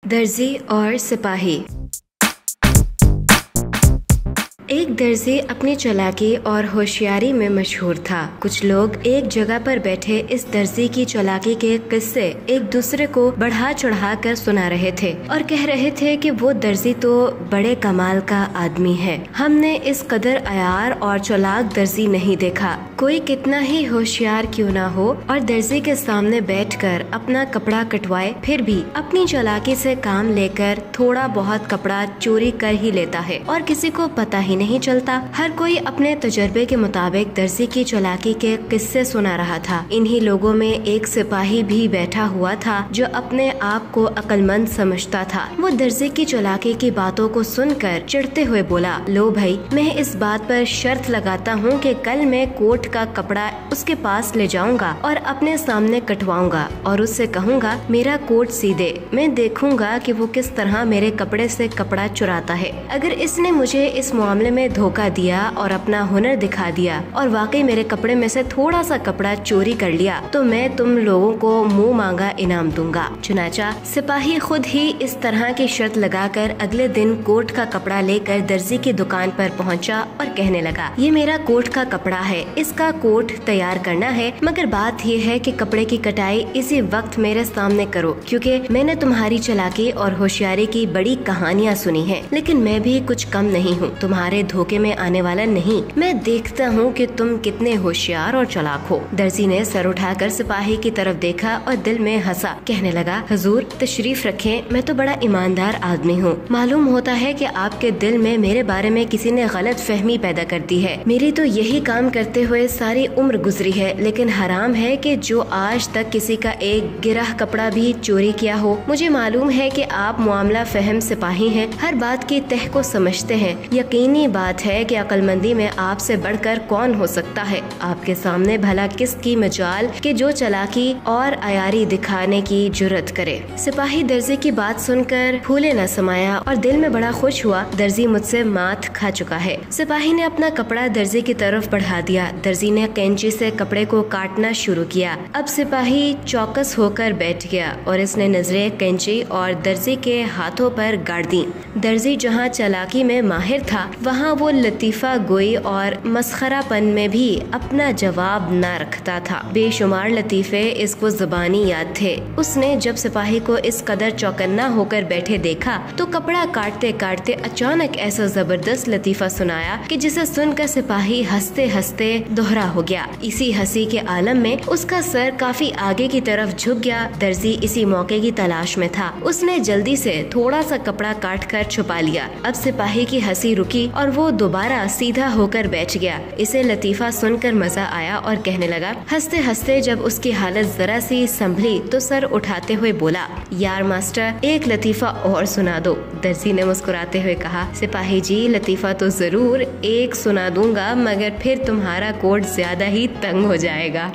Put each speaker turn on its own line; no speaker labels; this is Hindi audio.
दर्जी और सिपाही। एक दर्जी अपनी चालाकी और होशियारी में मशहूर था। कुछ लोग एक जगह पर बैठे इस दर्जी की चालाकी के किस्से एक दूसरे को बढ़ा चढ़ा कर सुना रहे थे और कह रहे थे कि वो दर्जी तो बड़े कमाल का आदमी है। हमने इस कदर अयार और चालाक दर्जी नहीं देखा। कोई कितना ही होशियार क्यों ना हो और दर्जी के सामने बैठकर अपना कपड़ा कटवाए, फिर भी अपनी चालाकी से काम लेकर थोड़ा बहुत कपड़ा चोरी कर ही लेता है और किसी को पता ही नहीं चलता। हर कोई अपने तजर्बे के मुताबिक दर्जी की चालाकी के किस्से सुना रहा था। इन्हीं लोगों में एक सिपाही भी बैठा हुआ था जो अपने आप को अक्लमंद समझता था। वो दर्जी की चालाकी की बातों को सुनकर चिढ़ते हुए बोला, लो भाई, मैं इस बात पर शर्त लगाता हूँ कि कल मैं कोट का कपड़ा उसके पास ले जाऊंगा और अपने सामने कटवाऊंगा और उससे कहूँगा मेरा कोट सी दे। मैं देखूंगा कि वो किस तरह मेरे कपड़े से कपड़ा चुराता है। अगर इसने मुझे इस मामले में धोखा दिया और अपना हुनर दिखा दिया और वाकई मेरे कपड़े में से थोड़ा सा कपड़ा चोरी कर लिया तो मैं तुम लोगों को मुंह मांगा इनाम दूंगा। चुनाचा सिपाही खुद ही इस तरह की शर्त लगाकर अगले दिन कोट का कपड़ा लेकर दर्जी की दुकान पर पहुंचा और कहने लगा, ये मेरा कोट का कपड़ा है, इसका कोट तैयार करना है, मगर बात ये है कि कपड़े की कटाई इसी वक्त मेरे सामने करो, क्योंकि मैंने तुम्हारी चालाकी और होशियारी की बड़ी कहानियाँ सुनी है, लेकिन मैं भी कुछ कम नहीं हूँ, तुम्हारे धोखे में आने वाला नहीं। मैं देखता हूँ कि तुम कितने होशियार और चालाक हो। दर्जी ने सर उठाकर सिपाही की तरफ देखा और दिल में हंसा। कहने लगा, हुजूर तशरीफ रखें, मैं तो बड़ा ईमानदार आदमी हूँ। मालूम होता है कि आपके दिल में मेरे बारे में किसी ने गलत फहमी पैदा कर दी है। मेरी तो यही काम करते हुए सारी उम्र गुजरी है, लेकिन हराम है कि जो आज तक किसी का एक गिरह कपड़ा भी चोरी किया हो। मुझे मालूम है कि आप मामला फहम सिपाही हैं, हर बात की तह को समझते हैं। यकीनी बात है कि अक्लमंदी में आपसे बढ़कर कौन हो सकता है। आपके सामने भला किसकी मजाल के जो चालाकी और अयारी दिखाने की जुर्रत करे। सिपाही दर्जी की बात सुनकर फूले न समाया और दिल में बड़ा खुश हुआ। दर्जी मुझसे मात खा चुका है। सिपाही ने अपना कपड़ा दर्जी की तरफ बढ़ा दिया। दर्जी ने कैंची से कपड़े को काटना शुरू किया। अब सिपाही चौकस होकर बैठ गया और इसने नजरें कैंची और दर्जी के हाथों पर गाड़ दी। दर्जी जहाँ चालाकी में माहिर था, वहाँ वो लतीफा गोई और मस्खरापन में भी अपना जवाब न रखता था। बेशुमार लतीफे इसको ज़बानी याद थे। उसने जब सिपाही को इस कदर चौकन्ना होकर बैठे देखा तो कपड़ा काटते काटते अचानक ऐसा जबरदस्त लतीफा सुनाया कि जिसे सुनकर सिपाही हंसते हंसते दोहरा हो गया। इसी हंसी के आलम में उसका सर काफी आगे की तरफ झुक गया। दर्जी इसी मौके की तलाश में था। उसने जल्दी से थोड़ा सा कपड़ा काट कर छुपा लिया। अब सिपाही की हंसी रुकी और वो दोबारा सीधा होकर बैठ गया। इसे लतीफा सुनकर मजा आया और कहने लगा। हंसते हंसते जब उसकी हालत जरा सी संभली तो सर उठाते हुए बोला, यार मास्टर, एक लतीफा और सुना दो। दर्जी ने मुस्कुराते हुए कहा, सिपाही जी, लतीफा तो जरूर एक सुना दूंगा, मगर फिर तुम्हारा कोट ज्यादा ही तंग हो जाएगा।